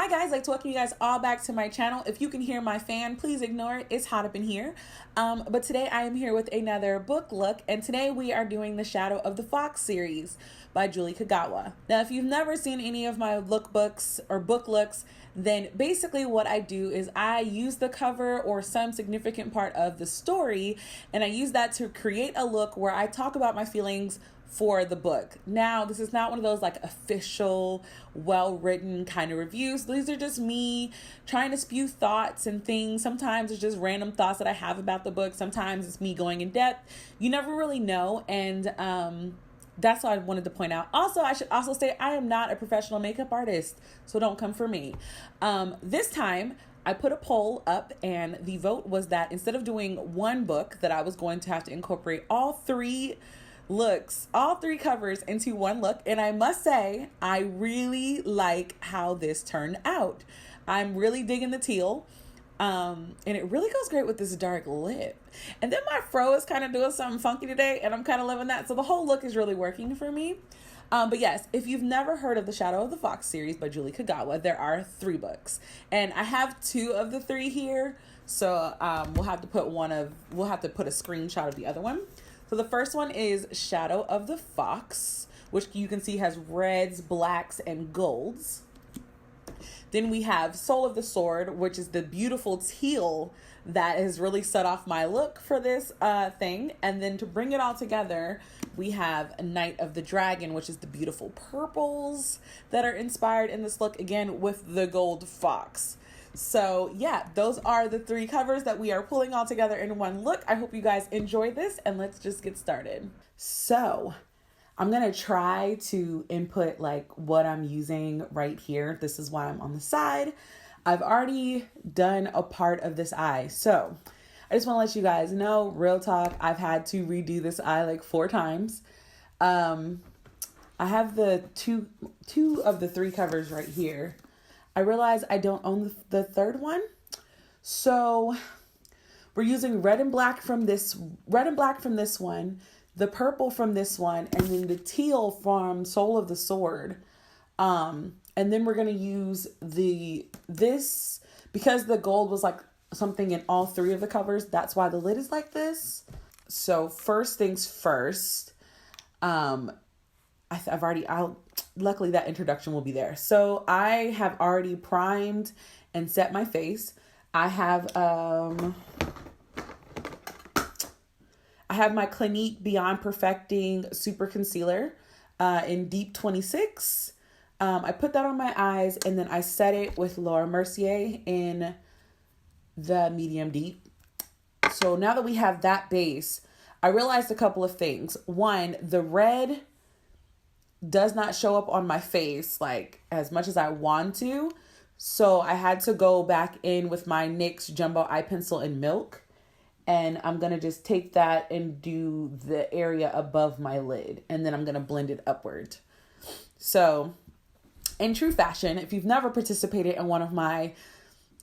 Hi guys, I'd like to welcome you guys all back to my channel. If you can hear my fan, please ignore it. It's hot up in here. But today I am here with another book look, and today we are doing the Shadow of the Fox series by Julie Kagawa. Now, if you've never seen any of my lookbooks or book looks, then basically what I do is I use the cover or some significant part of the story, and I use that to create a look where I talk about my feelings for the book. Now, this is not one of those like official, well-written kind of reviews. These are just me trying to spew thoughts and things. Sometimes it's just random thoughts that I have about the book. Sometimes it's me going in depth. You never really know. And that's what I wanted to point out. Also, I should also say I am not a professional makeup artist, so don't come for me. This time, I put a poll up, and the vote was that instead of doing one book, that I was going to have to incorporate all three covers into one look. And I must say, I really like how this turned out. I'm really digging the teal. And it really goes great with this dark lip. And then my fro is kind of doing something funky today, and I'm kind of loving that. So the whole look is really working for me. But yes, if you've never heard of the Shadow of the Fox series by Julie Kagawa, there are 3 books, and I have 2 of the 3 here. So we'll have to put a screenshot of the other one. So the first one is Shadow of the Fox, which you can see has reds, blacks, and golds. Then we have Soul of the Sword, which is the beautiful teal that has really set off my look for this thing. And then to bring it all together, we have Night of the Dragon, which is the beautiful purples that are inspired in this look, again, with the gold fox. So yeah, those are the 3 covers that we are pulling all together in one look. I hope you guys enjoy this, and let's just get started. So I'm going to try to input like what I'm using right here. This is why I'm on the side. I've already done a part of this eye. So I just want to let you guys know, real talk, I've had to redo this eye like 4 times. I have the two of the 3 covers right here. I realize I don't own the third one. So we're using red and black from this one, the purple from this one, and then the teal from Soul of the Sword. And then we're going to use this because the gold was like something in all 3 of the covers. That's why the lid is like this. So first things first, luckily that introduction will be there. So I have already primed and set my face. I have my Clinique Beyond Perfecting Super Concealer in Deep 26. I put that on my eyes, and then I set it with Laura Mercier in the Medium Deep. So now that we have that base, I realized a couple of things. One, the red does not show up on my face like as much as I want to. So I had to go back in with my NYX Jumbo Eye Pencil in Milk. And I'm going to just take that and do the area above my lid. And then I'm going to blend it upward. So in true fashion, if you've never participated in one of my,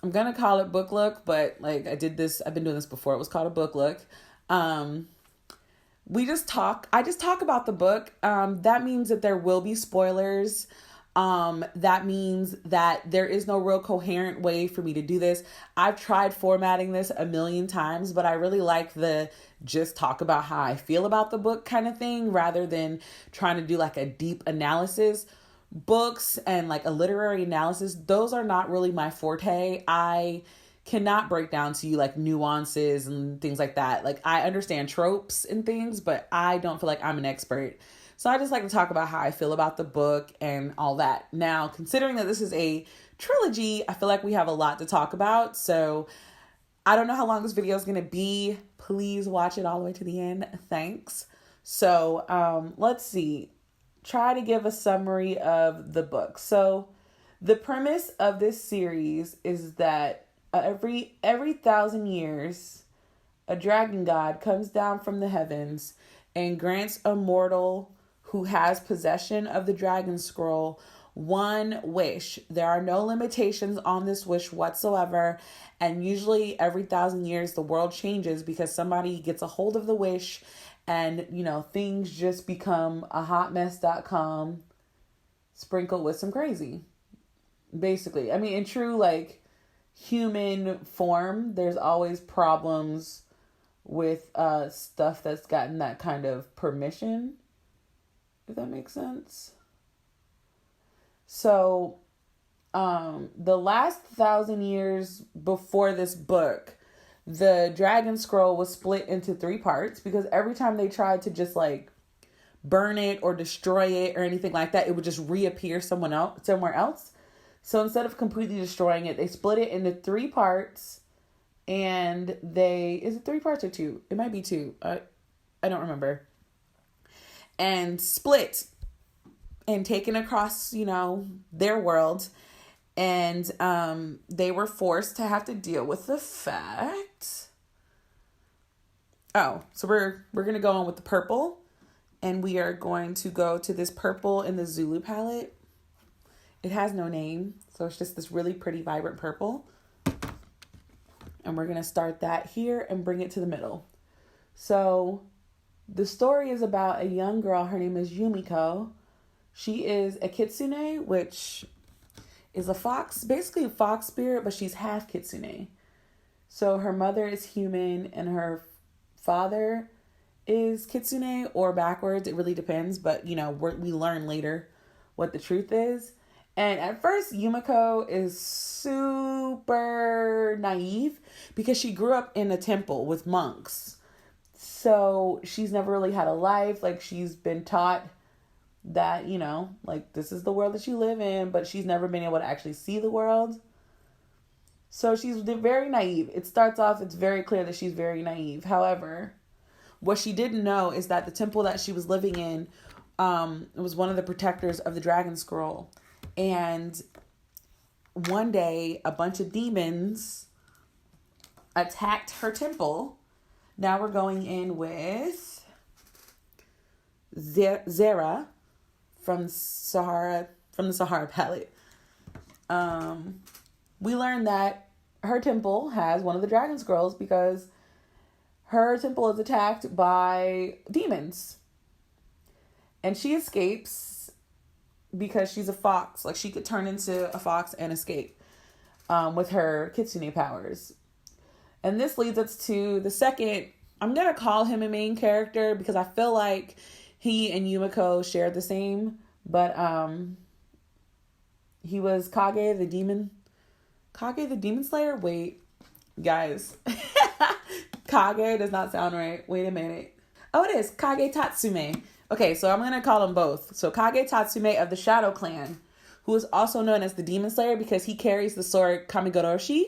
I'm going to call it book look, but like I've been doing this before. It was called a book look. I just talk about the book. That means that there will be spoilers. That means that there is no real coherent way for me to do this. I've tried formatting this a million times, but I really like the just talk about how I feel about the book kind of thing, rather than trying to do like a deep analysis. Books and like a literary analysis, those are not really my forte. I cannot break down to you like nuances and things like that. Like I understand tropes and things, but I don't feel like I'm an expert. So I just like to talk about how I feel about the book and all that. Now, considering that this is a trilogy, I feel like we have a lot to talk about. So I don't know how long this video is going to be. Please watch it all the way to the end. Thanks. So let's see. Try to give a summary of the book. So the premise of this series is that every 1,000 years, a dragon god comes down from the heavens and grants a mortal who has possession of the dragon scroll one wish. There are no limitations on this wish whatsoever. And usually every 1,000 years, the world changes because somebody gets a hold of the wish and, things just become a hotmess.com sprinkled with some crazy. basically. I mean, in true, like, human form, there's always problems with stuff that's gotten that kind of permission, if that makes sense. So, the last 1,000 years before this book, the Dragon Scroll was split into 3 parts because every time they tried to just like burn it or destroy it or anything like that, it would just reappear somewhere else. So instead of completely destroying it, they split it into 3 parts, and is it 3 parts or 2? It might be 2. I don't remember. And split and taken across, their world. And they were forced to have to deal with the fact. Oh, so we're going to go on with the purple. And we are going to go to this purple in the Zulu palette. It has no name. So it's just this really pretty, vibrant purple. And we're going to start that here and bring it to the middle. So the story is about a young girl. Her name is Yumiko. She is a kitsune, which is a fox, basically a fox spirit, but she's half kitsune. So her mother is human and her father is kitsune, or backwards. It really depends, but we learn later what the truth is. And at first, Yumiko is super naive because she grew up in a temple with monks. So she's never really had a life. Like, she's been taught that, like, this is the world that you live in, but she's never been able to actually see the world. So she's very naive. It starts off, it's very clear that she's very naive. However, what she didn't know is that the temple that she was living in was one of the protectors of the Dragon Scroll. And one day, a bunch of demons attacked her temple. Now we're going in with Zera from the Sahara palette. We learned that her temple has one of the Dragon Scrolls because her temple is attacked by demons. And she escapes because she's a fox. Like, she could turn into a fox and escape with her kitsune powers. And this leads us to the second, I'm going to call him a main character because I feel like he and Yumiko shared the same, but he was Kage the Demon Slayer? Wait, guys. Kage does not sound right. Wait a minute. Oh, it is Kage Tatsume. Okay, so I'm going to call them both. So Kage Tatsume of the Shadow Clan, who is also known as the Demon Slayer because he carries the sword Kamigoroshi,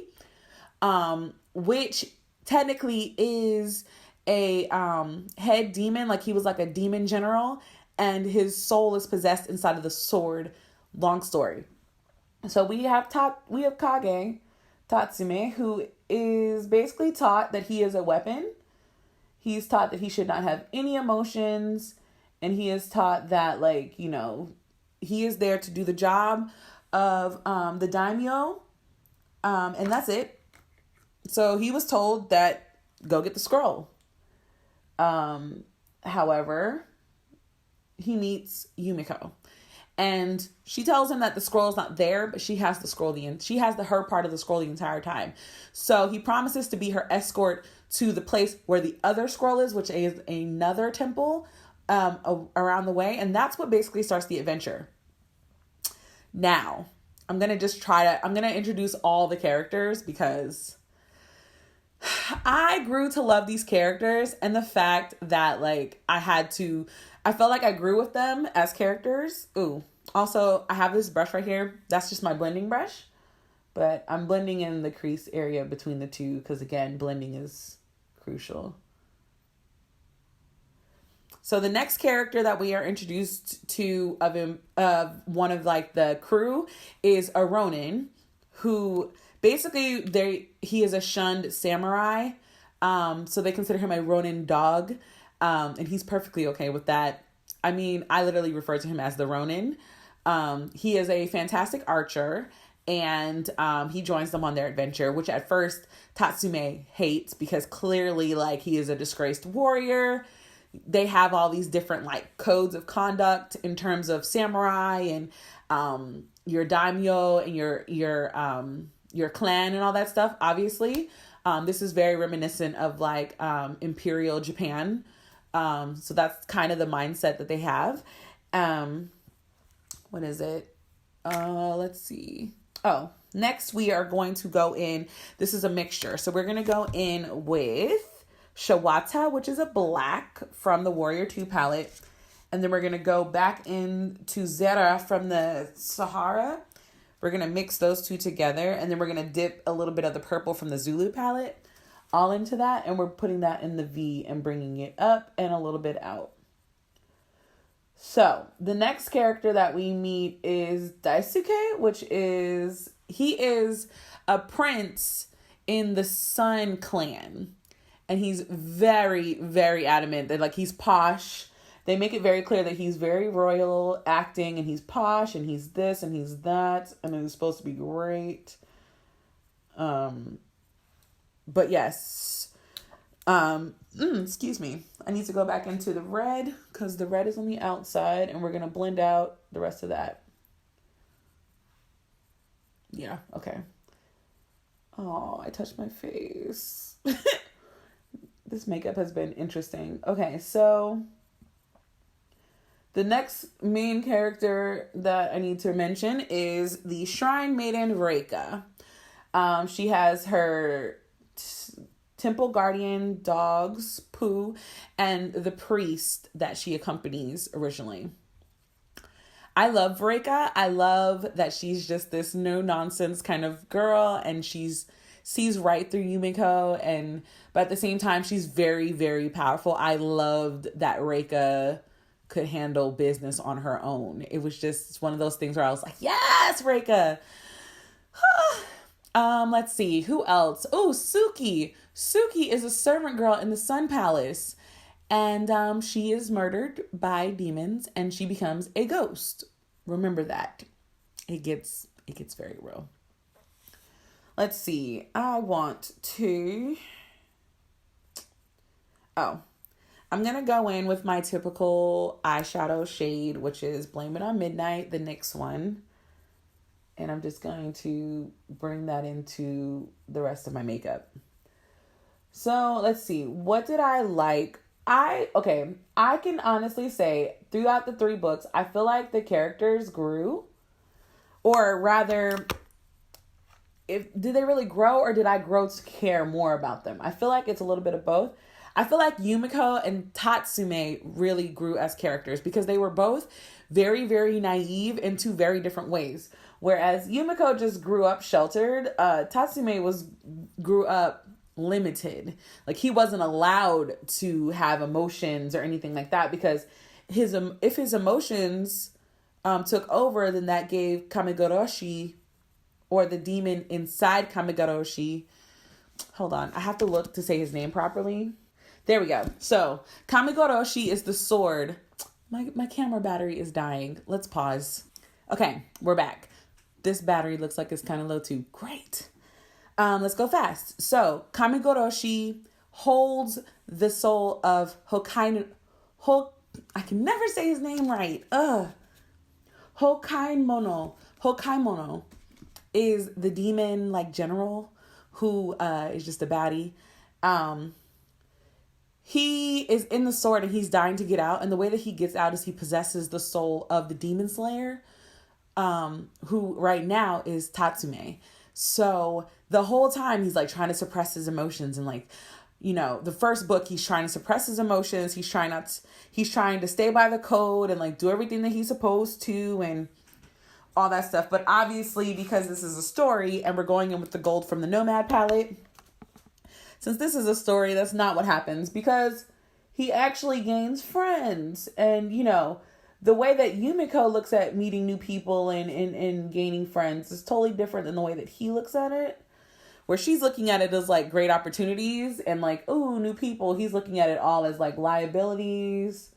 which technically is a head demon. Like, he was like a demon general, and his soul is possessed inside of the sword. Long story. So we have Kage Tatsume, who is basically taught that he is a weapon. He's taught that he should not have any emotions, and he is taught that, like, he is there to do the job of the daimyo, and that's it. So he was told that go get the scroll. However, he meets Yumiko, and she tells him that the scroll is not there, but she has the scroll. She has her part of the scroll the entire time. So he promises to be her escort to the place where the other scroll is, which is another temple around the way, and that's what basically starts the adventure. Now, I'm gonna introduce all the characters because I grew to love these characters, and the fact that, like, I felt like I grew with them as characters. Ooh, also, I have this brush right here. That's just my blending brush, but I'm blending in the crease area between the two because, again, blending is crucial. So the next character that we are introduced to of one of, like, the crew is a Ronin, who basically he is a shunned samurai. So they consider him a Ronin dog. And he's perfectly okay with that. I mean, I literally refer to him as the Ronin. He is a fantastic archer, and he joins them on their adventure, which at first Tatsume hates because clearly, like, he is a disgraced warrior. They have all these different, like, codes of conduct in terms of samurai, and your daimyo and your clan and all that stuff, obviously. This is very reminiscent of like Imperial Japan. So that's kind of the mindset that they have. What is it? Let's see. Oh, next we are going to go in. This is a mixture. So we're going to go in with Shawata, which is a black from the Warrior 2 palette. And then we're going to go back into Zera from the Sahara. We're going to mix those two together. And then we're going to dip a little bit of the purple from the Zulu palette all into that. And we're putting that in the V and bringing it up and a little bit out. So the next character that we meet is Daisuke, he is a prince in the Sun clan. And he's very, very adamant that like he's posh. They make it very clear that he's very royal acting and he's posh and he's this and he's that. And he's supposed to be great. But yes. Excuse me. I need to go back into the red because the red is on the outside and we're going to blend out the rest of that. Yeah, okay. Oh, I touched my face. This makeup has been interesting. Okay, so the next main character that I need to mention is the Shrine Maiden Reika. She has her temple guardian dogs, Pooh, and the priest that she accompanies originally. I love Reika. I love that she's just this no-nonsense kind of girl and sees right through Yumiko, but at the same time, she's very, very powerful. I loved that Reika could handle business on her own. It was just one of those things where I was like, yes, Reika. Let's see. Who else? Oh, Suki. Suki is a servant girl in the Sun Palace. And she is murdered by demons and she becomes a ghost. Remember that. It gets very real. Let's see. I'm going to go in with my typical eyeshadow shade, which is Blame It on Midnight, the NYX one. And I'm just going to bring that into the rest of my makeup. So let's see. What did I like? I can honestly say throughout the 3 books, I feel like the characters grew. Or rather, did they really grow or did I grow to care more about them? I feel like it's a little bit of both. I feel like Yumiko and Tatsume really grew as characters because they were both very, very naive in 2 very different ways. Whereas Yumiko just grew up sheltered, Tatsume grew up limited. Like he wasn't allowed to have emotions or anything like that because if his emotions took over, then that gave Kamigoroshi, or the demon inside Kamigoroshi. Hold on, I have to look to say his name properly. There we go. So Kamigoroshi is the sword. My camera battery is dying. Let's pause. Okay, we're back. This battery looks like it's kind of low too. Great. Let's go fast. So Kamigoroshi holds the soul of I can never say his name right. Hokaimono. Hokaimono is the demon like general who is just a baddie. He is in the sword and he's dying to get out. And the way that he gets out is he possesses the soul of the demon slayer, who right now is Tatsume. So the whole time he's like trying to suppress his emotions and like, the first book, he's trying to suppress his emotions. He's trying to stay by the code and like do everything that he's supposed to and all that stuff. But obviously, because this is a story and we're going in with the gold from the Nomad palette, since this is a story, that's not what happens because he actually gains friends. And, the way that Yumiko looks at meeting new people and gaining friends is totally different than the way that he looks at it. Where she's looking at it as like great opportunities and like, ooh, new people. He's looking at it all as like liabilities.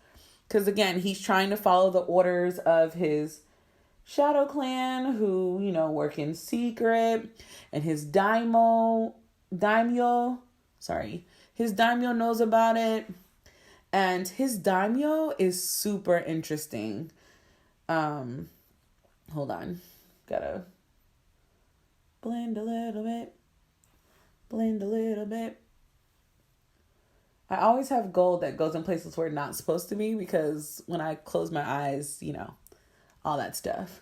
Because again, he's trying to follow the orders of his shadow clan who, work in secret. And his daimyo knows about it. And his daimyo is super interesting. Hold on. Gotta blend a little bit. Blend a little bit. I always have gold that goes in places where it's not supposed to be because when I close my eyes, all that stuff.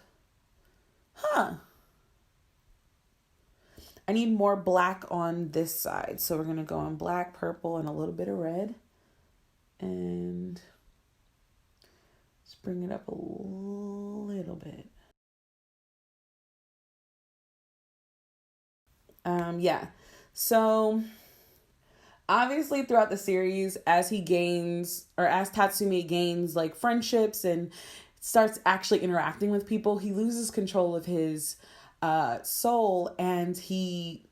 I need more black on this side. So we're going to go on black, purple, and a little bit of red. And just bring it up a little bit. So obviously throughout the series, as Tatsume gains like friendships and starts actually interacting with people, he loses control of his soul, and he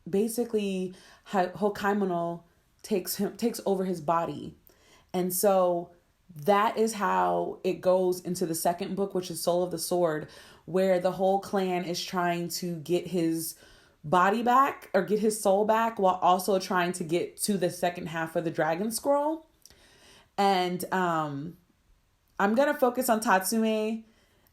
basically Hokaimono takes over his body. And so that is how it goes into the second book, which is Soul of the Sword, where the whole clan is trying to get his body back or get his soul back while also trying to get to the second half of the Dragon Scroll. And I'm going to focus on Tatsume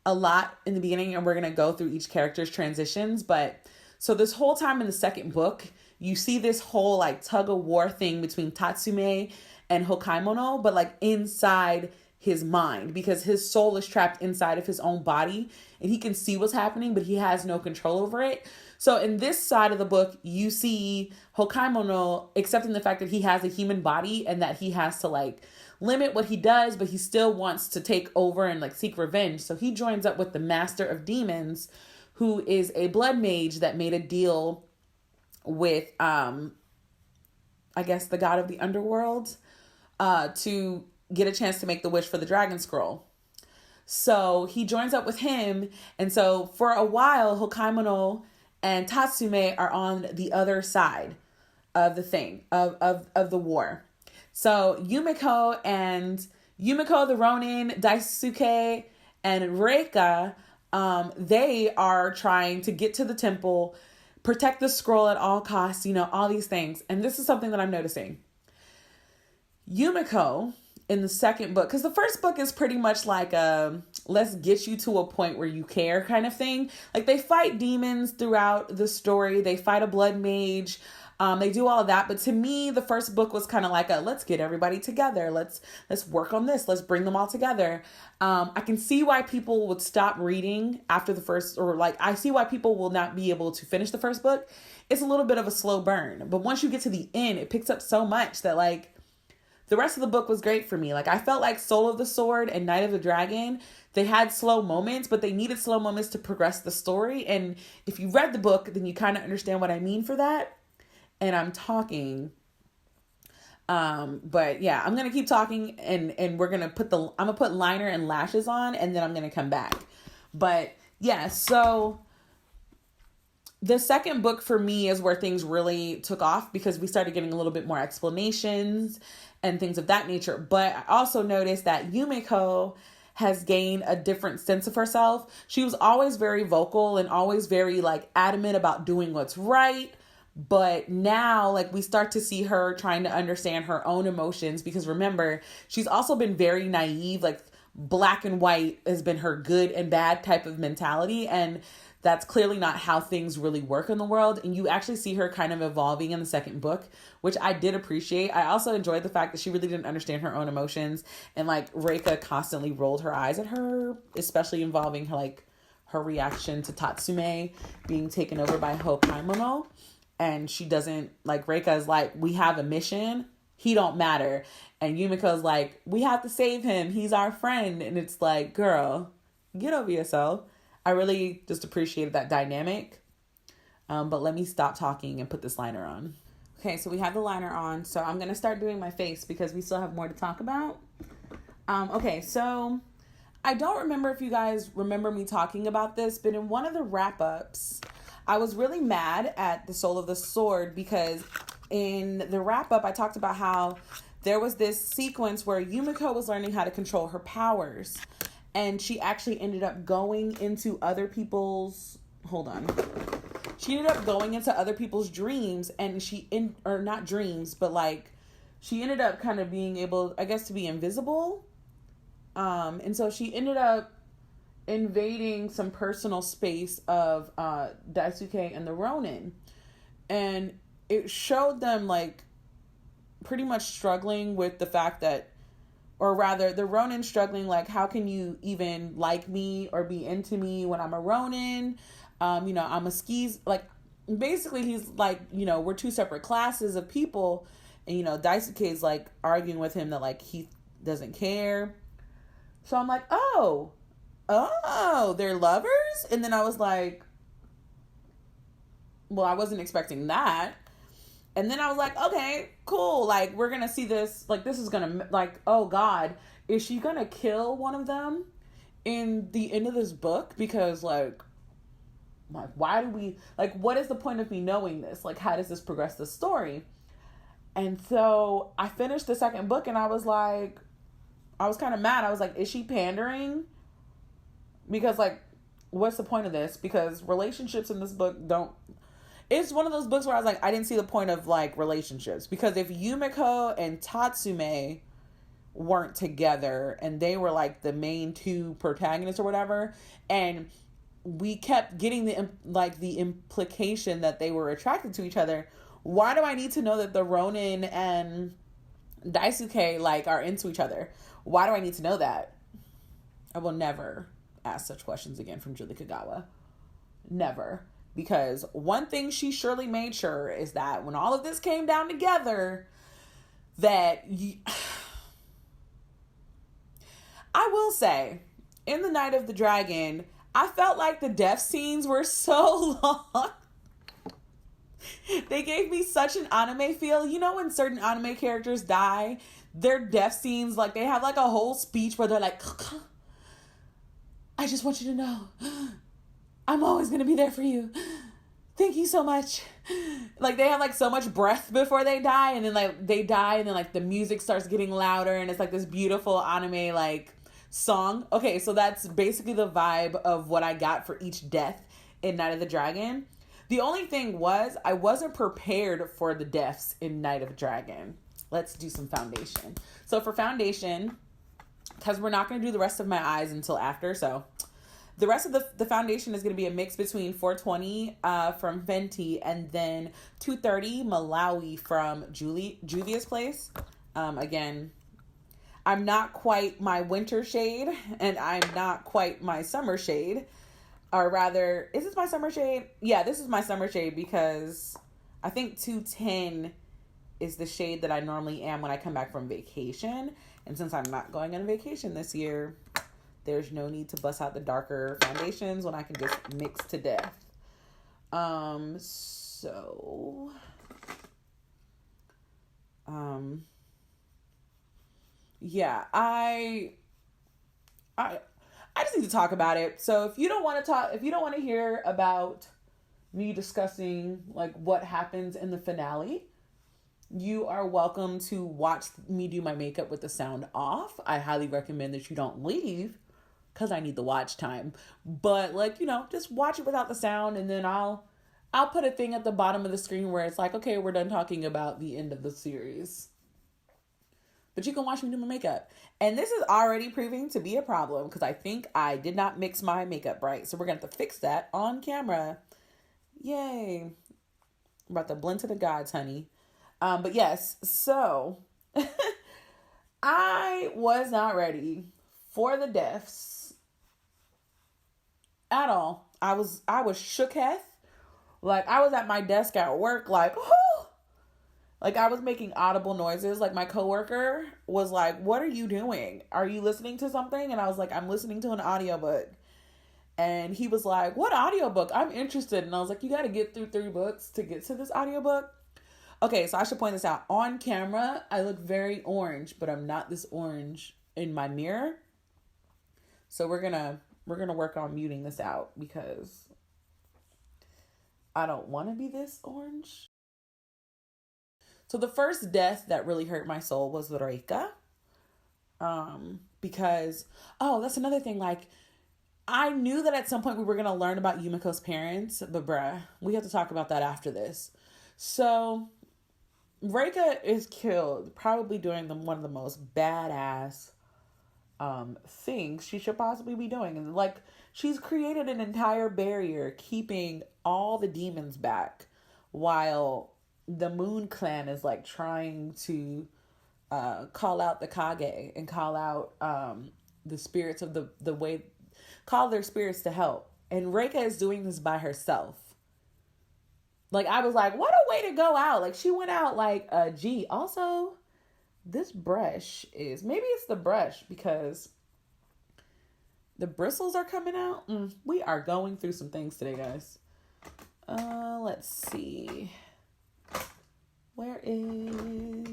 a lot in the beginning, and we're going to go through each character's transitions. But so this whole time in the second book, you see this whole like tug of war thing between Tatsume and Hokaimono, but like inside his mind, because his soul is trapped inside of his own body and he can see what's happening, but he has no control over it. So in this side of the book, you see Hokaimono accepting the fact that he has a human body and that he has to like limit what he does, but he still wants to take over and like seek revenge. So he joins up with the Master of Demons, who is a blood mage that made a deal with, I guess, the god of the underworld, to get a chance to make the wish for the Dragon Scroll. So he joins up with him. And so for a while, Hokaimono and Tatsume are on the other side of the thing, of the war. So Yumiko the Ronin, Daisuke, and Reika, they are trying to get to the temple, protect the scroll at all costs, all these things. And this is something that I'm noticing. Yumiko in the second book, because the first book is pretty much like let's get you to a point where you care kind of thing. Like they fight demons throughout the story. They fight a blood mage. They do all of that. But to me, the first book was kind of like let's get everybody together. Let's work on this. Let's bring them all together. I can see why people would stop reading after the first, or like I see why people will not be able to finish the first book. It's a little bit of a slow burn. But once you get to the end, it picks up so much that like the rest of the book was great for me. Like I felt like Soul of the Sword and Night of the Dragon, they had slow moments, but they needed slow moments to progress the story. And if you read the book, then you kind of understand what I mean for that. And I'm talking. But yeah, I'm going to keep talking and we're going to I'm going to put liner and lashes on, and then I'm going to come back. But yeah, so the second book for me is where things really took off because we started getting a little bit more explanations and things of that nature. But I also noticed that Yumiko has gained a different sense of herself. She was always very vocal and always very like adamant about doing what's right. But now like we start to see her trying to understand her own emotions, because remember, she's also been very naive. Like black and white has been her good and bad type of mentality. And that's clearly not how things really work in the world. And you actually see her kind of evolving in the second book, which I did appreciate. I also enjoyed the fact that she really didn't understand her own emotions. And like Reika constantly rolled her eyes at her, especially involving her reaction to Tatsume being taken over by Hokaimono. And she doesn't, like Reika is like, we have a mission. He don't matter. And Yumiko's like, we have to save him. He's our friend. And it's like, girl, get over yourself. I really just appreciated that dynamic. But let me stop talking and put this liner on. Okay, so we have the liner on. So I'm going to start doing my face because we still have more to talk about. Okay, so I don't remember if you guys remember me talking about this, but in one of the wrap-ups, I was really mad at the Soul of the Sword because in the wrap-up, I talked about how there was this sequence where Yumiko was learning how to control her powers. And she actually ended up going into other people's... Hold on. She ended up going into other people's dreams, and or not dreams, but like she ended up kind of being able, I guess, to be invisible. And so she ended up invading some personal space of Daisuke and the Ronin. And it showed them like pretty much struggling with the fact that, or rather the Ronin struggling, like, how can you even like me or be into me when I'm a Ronin? I'm a skis, like, basically he's like, we're two separate classes of people. And, Daisuke's like arguing with him that like he doesn't care. So I'm like, oh, they're lovers? And then I was like, well, I wasn't expecting that. And then I was like, okay, cool. Like, we're going to see this. Like, this is going to, like, oh, God, is she going to kill one of them in the end of this book? Because, like, why do we, like, what is the point of me knowing this? Like, how does this progress the story? And so I finished the second book and I was like, I was kind of mad. I was like, is she pandering? Because, like, what's the point of this? Because relationships in this book it's one of those books where I was like, I didn't see the point of, like, relationships. Because if Yumiko and Tatsume weren't together and they were, like, the main two protagonists or whatever, and we kept getting the implication that they were attracted to each other, why do I need to know that the Ronin and Daisuke, like, are into each other? Why do I need to know that? I will never ask such questions again from Julie Kagawa. Never. Because one thing she surely made sure is that when all of this came down together, that I will say, in The Night of the Dragon, I felt like the death scenes were so long. They gave me such an anime feel. When certain anime characters die, their death scenes, like, they have like a whole speech where they're like, I just want you to know, I'm always going to be there for you. Thank you so much. Like, they have like so much breath before they die, and then like they die, and then like the music starts getting louder, and it's like this beautiful anime like song. Okay, so that's basically the vibe of what I got for each death in Night of the Dragon. The only thing was, I wasn't prepared for the deaths in Night of the Dragon. Let's do some foundation. So for foundation, because we're not going to do the rest of my eyes until after, so the rest of the foundation is going to be a mix between 420 from Fenty and then 230 Malawi from Juvia's Place. Again, I'm not quite my winter shade, and I'm not quite my summer shade. Or rather, is this my summer shade? Yeah, this is my summer shade because I think 210 is the shade that I normally am when I come back from vacation. And since I'm not going on vacation this year, there's no need to bust out the darker foundations when I can just mix to death. Yeah, I just need to talk about it. So if you don't want to hear about me discussing like what happens in the finale, you are welcome to watch me do my makeup with the sound off. I highly recommend that you don't leave because I need the watch time. But like, just watch it without the sound, and then I'll put a thing at the bottom of the screen where it's like, okay, we're done talking about the end of the series. But you can watch me do my makeup. And this is already proving to be a problem because I think I did not mix my makeup right. So we're going to have to fix that on camera. Yay. I'm about to blend to the gods, honey. But yes, so I was not ready for the deaths at all. I was shooketh. Like, I was at my desk at work like, oh! Like, I was making audible noises. Like, my coworker was like, what are you doing? Are you listening to something? And I was like, I'm listening to an audiobook. And he was like, what audiobook? I'm interested. And I was like, you got to get through 3 books to get to this audiobook. Okay, so I should point this out. On camera, I look very orange, but I'm not this orange in my mirror. So we're gonna work on muting this out because I don't want to be this orange. So the first death that really hurt my soul was Reika. Because, that's another thing. Like, I knew that at some point we were going to learn about Yumiko's parents, but bruh, we have to talk about that after this. So Reika is killed, probably during one of the most badass thinks she should possibly be doing. And like, she's created an entire barrier keeping all the demons back while the Moon Clan is like trying to call out the Kage and call out the spirits of the way, call their spirits to help. And Reika is doing this by herself. Like, I was like, what a way to go out. Like, she went out like, gee, also, this brush is, maybe it's the brush because the bristles are coming out. We are going through some things today, guys. Let's see. Where is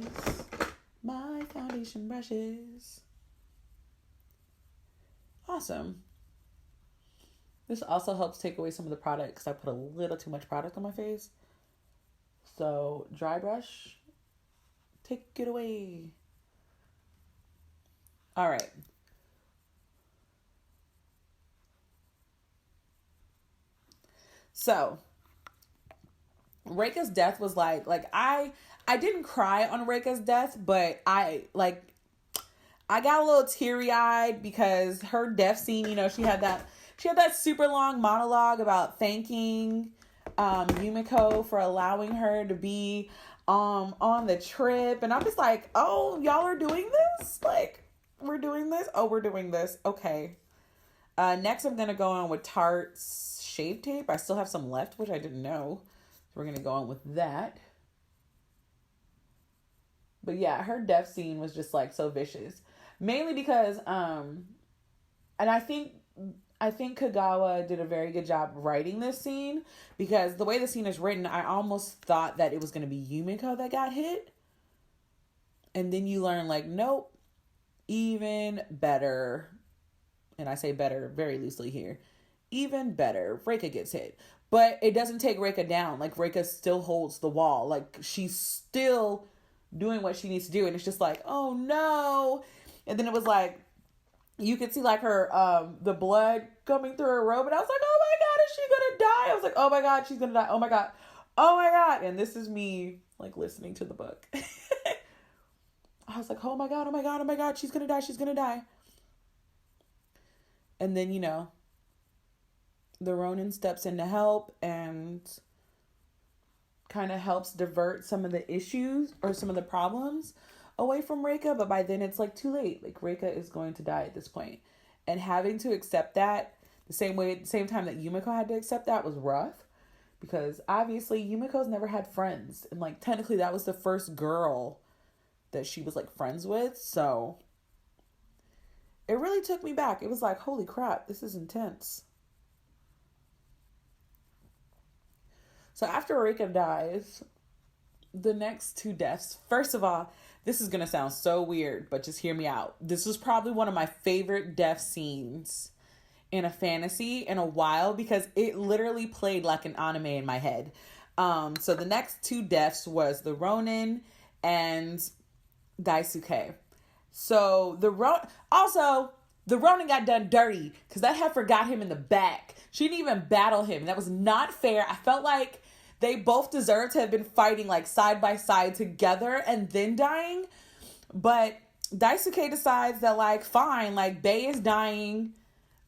my foundation brushes? Awesome. This also helps take away some of the product because I put a little too much product on my face. So, dry brush, take it away. All right. So, Reika's death was like I didn't cry on Reika's death, but I got a little teary-eyed because her death scene, you know, she had that super long monologue about thanking Yumiko for allowing her to be on the trip. And I'm just like, oh, y'all are doing this? Like, we're doing this? Oh, we're doing this. Okay. Next, I'm going to go on with Tarte's Shave Tape. I still have some left, which I didn't know. So we're going to go on with that. But yeah, her death scene was just like so vicious. Mainly because, and I think Kagawa did a very good job writing this scene because the way the scene is written, I almost thought that it was going to be Yumiko that got hit. And then you learn like, nope, even better. And I say better very loosely here. Even better, Reika gets hit. But it doesn't take Reika down. Like, Reika still holds the wall. Like, she's still doing what she needs to do. And it's just like, oh no. And then it was like, you could see like her, the blood coming through her robe. And I was like, oh my God, is she going to die? I was like, oh my God, she's going to die. Oh my God. Oh my God. And this is me like listening to the book. I was like, oh my God, oh my God, oh my God. She's going to die. She's going to die. And then, you know, the Ronin steps in to help and kind of helps divert some of the issues or some of the problems away from Reika. But by then it's like too late. Like, Reika is going to die at this point. And having to accept that the same time that Yumiko had to accept that was rough. Because obviously Yumiko's never had friends. And like technically that was the first girl that she was like friends with. So it really took me back. It was like, holy crap, this is intense. So after Reika dies, the next two deaths, first of all, this is going to sound so weird, but just hear me out. This was probably one of my favorite death scenes in a fantasy in a while because it literally played like an anime in my head. So the next two deaths was the Ronin and Daisuke. So the Ronin got done dirty because that heifer got him in the back. She didn't even battle him. That was not fair. I felt like they both deserved to have been fighting like side by side together and then dying. But Daisuke decides that like, fine, like Bei is dying.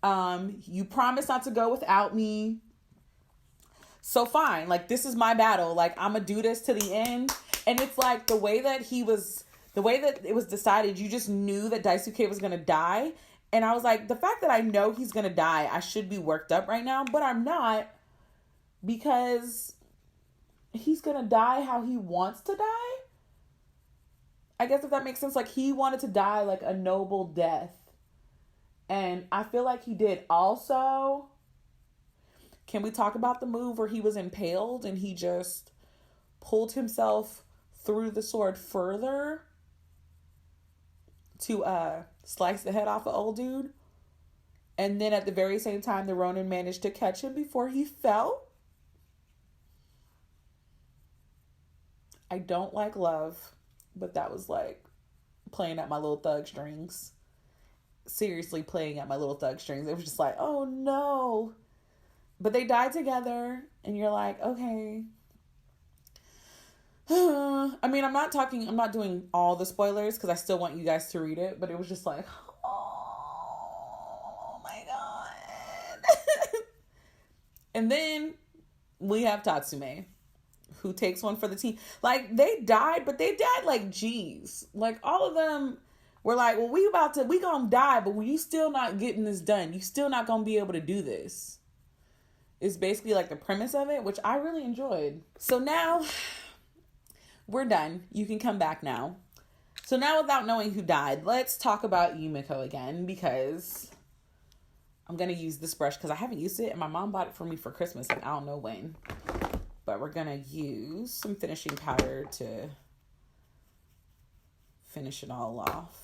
You promised not to go without me. So fine, like this is my battle. Like I'm gonna do this to the end. And it's like the way that it was decided, you just knew that Daisuke was gonna die. And I was like, the fact that I know he's gonna die, I should be worked up right now, but I'm not, because he's gonna die how he wants to die. I guess if that makes sense. Like, he wanted to die like a noble death. And I feel like he did. Also, can we talk about the move where he was impaled and he just pulled himself through the sword further to slice the head off of old dude? And then at the very same time, the Ronin managed to catch him before he fell. I don't like love, but that was like playing at my little thug strings. Seriously playing at my little thug strings. It was just like, oh no. But they died together and you're like, okay. I mean, I'm not doing all the spoilers because I still want you guys to read it, but it was just like, oh. And then we have Tatsume, who takes one for the team. Like, they died, but they died like G's. Like, all of them were like, well, we gonna die, but you still not getting this done. You still not gonna be able to do this. It's basically like the premise of it, which I really enjoyed. So now we're done. You can come back now. So now, without knowing who died, let's talk about Yumiko again, because I'm going to use this brush because I haven't used it and my mom bought it for me for Christmas and I don't know when. But we're going to use some finishing powder to finish it all off.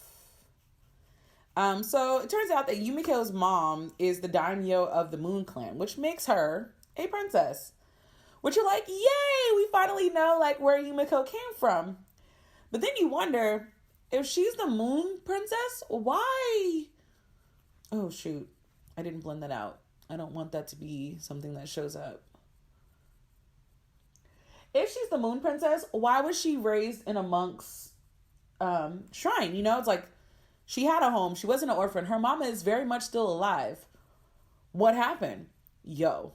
So it turns out that Yumiko's mom is the daimyo of the Moon Clan, which makes her a princess. Which you're like, yay, we finally know like where Yumiko came from. But then you wonder, if she's the Moon Princess, why? Oh, shoot. I didn't blend that out. I don't want that to be something that shows up. If she's the Moon Princess, why was she raised in a monk's shrine? You know, it's like she had a home. She wasn't an orphan. Her mama is very much still alive. What happened? Yo.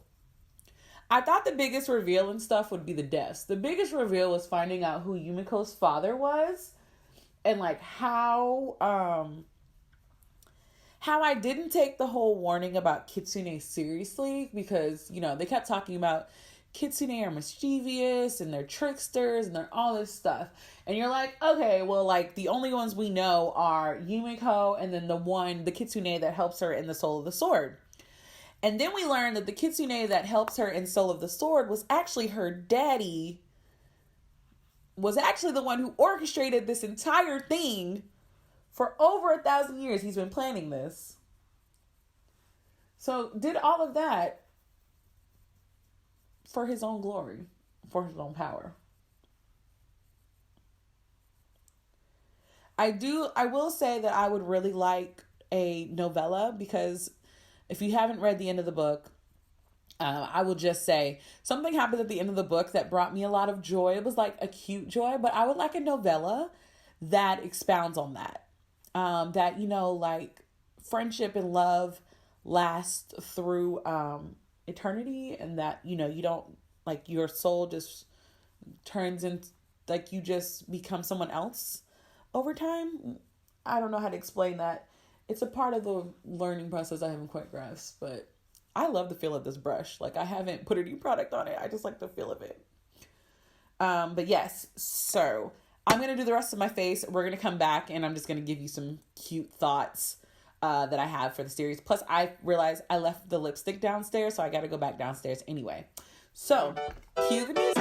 I thought the biggest reveal and stuff would be the deaths. The biggest reveal was finding out who Yumiko's father was, and like how I didn't take the whole warning about Kitsune seriously, because, you know, they kept talking about Kitsune are mischievous and they're tricksters and they're all this stuff. And you're like, okay, well, like the only ones we know are Yumiko and then the Kitsune that helps her in the Soul of the Sword. And then we learned that the Kitsune that helps her in Soul of the Sword was actually her daddy, was actually the one who orchestrated this entire thing for over 1,000 years. He's been planning this. So did all of that for his own glory, for his own power. I will say that I would really like a novella, because if you haven't read the end of the book, I will just say something happened at the end of the book that brought me a lot of joy. It was like a cute joy, but I would like a novella that expounds on that. That, you know, like friendship and love last through eternity, and that, you know, you don't, like, your soul just turns into, like, you just become someone else over time. I don't know how to explain that. It's a part of the learning process I haven't quite grasped, but I love the feel of this brush. Like, I haven't put any product on it. I just like the feel of it. But yes, so I'm going to do the rest of my face. We're going to come back and I'm just going to give you some cute thoughts that I have for the series. Plus, I realized I left the lipstick downstairs, so I got to go back downstairs anyway. So, cue the music.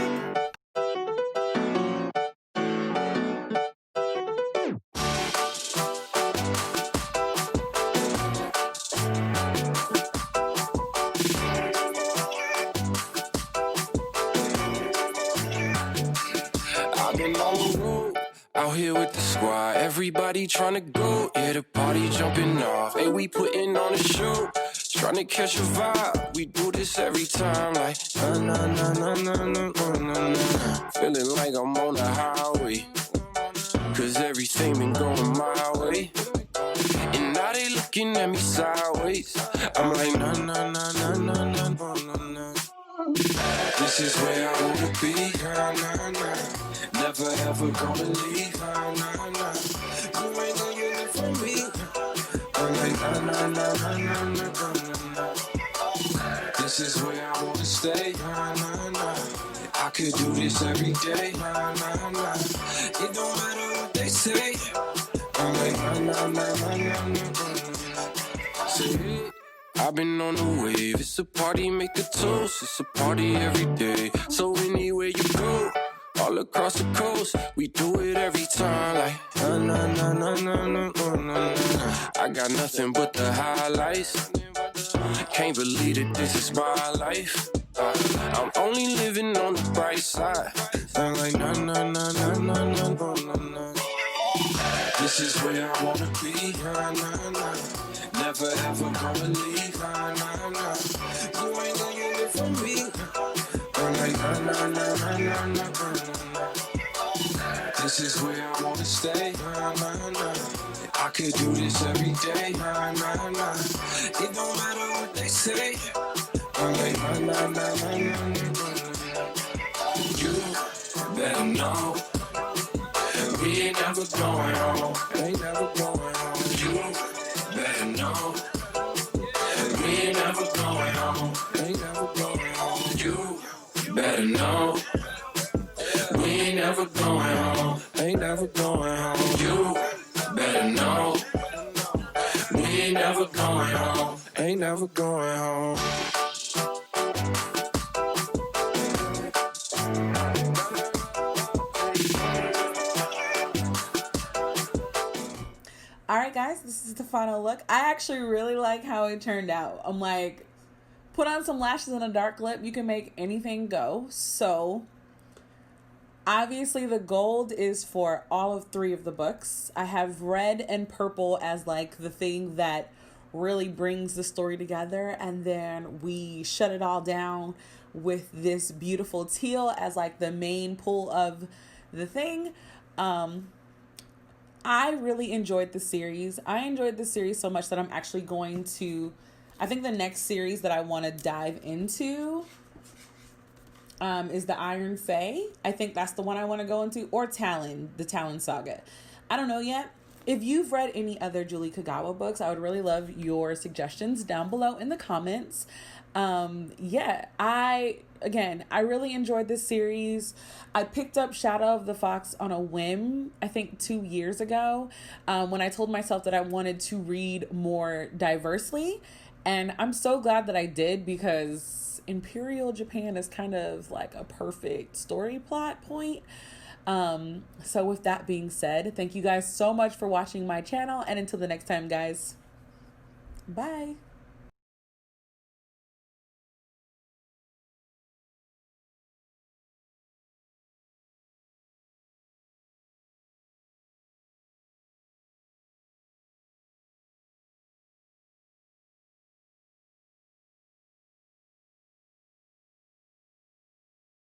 Out here with the squad, everybody tryna go, yeah, the party jumping off. Hey, we putting on a show, tryna catch a vibe. We do this every time, like na na na na na na na na. Feeling like I'm on the highway, cause everything been going my way. And now they looking at me sideways. I'm like na na na na na na na na. This is where I wanna be, na na na. Never ever gonna leave, nah, nah, nah. You ain't gonna get it from me. I'm like, nah, nah, nah, nah, nah, nah, nah, nah. This is where I wanna stay, nah, nah, nah. I could do this every day, nah, nah, nah. It don't matter what they say. I'm like, nah, nah, nah, nah, nah, nah, nah. Say, I've been on the wave, it's a party, make a toast. It's a party every day, so anywhere you go, all across the coast, we do it every time, like na na na na na na na na. I got nothing but the highlights. Can't believe that this is my life. I'm only living on the bright side. I'm like na na na na na na na na. This is where I wanna be, na na na. Never ever gonna leave, na na na. You ain't gonna get it from me. I'm like na na na na na na na. This is where I wanna stay, nah, nah, nah. I could do this every day, nah, nah, nah. It don't matter what they say. I'm like, nah, nah, You better know we ain't never going home. Ain't never going home. You better know we ain't never going home. Ain't never going home. You better know we ain't never going home. Ain't never going home. You better know we ain't never going home. Ain't never going home. All right, guys, this is the final look. I actually really like how it turned out. I'm like, put on some lashes and a dark lip, you can make anything go. So obviously the gold is for all of 3 of the books. I have red and purple as like the thing that really brings the story together, and then we shut it all down with this beautiful teal as like the main pull of the thing. I really enjoyed the series. I enjoyed the series so much that I'm actually going to, I think the next series that I want to dive into is the Iron Fae. I think that's the one I want to go into, or Talon, the Talon Saga. I don't know yet. If you've read any other Julie Kagawa books, I would really love your suggestions down below in the comments. I really enjoyed this series. I picked up Shadow of the Fox on a whim, I think 2 years ago, when I told myself that I wanted to read more diversely. And I'm so glad that I did, because Imperial Japan is kind of like a perfect story plot point. So with that being said, thank you guys so much for watching my channel, and until the next time, guys, bye.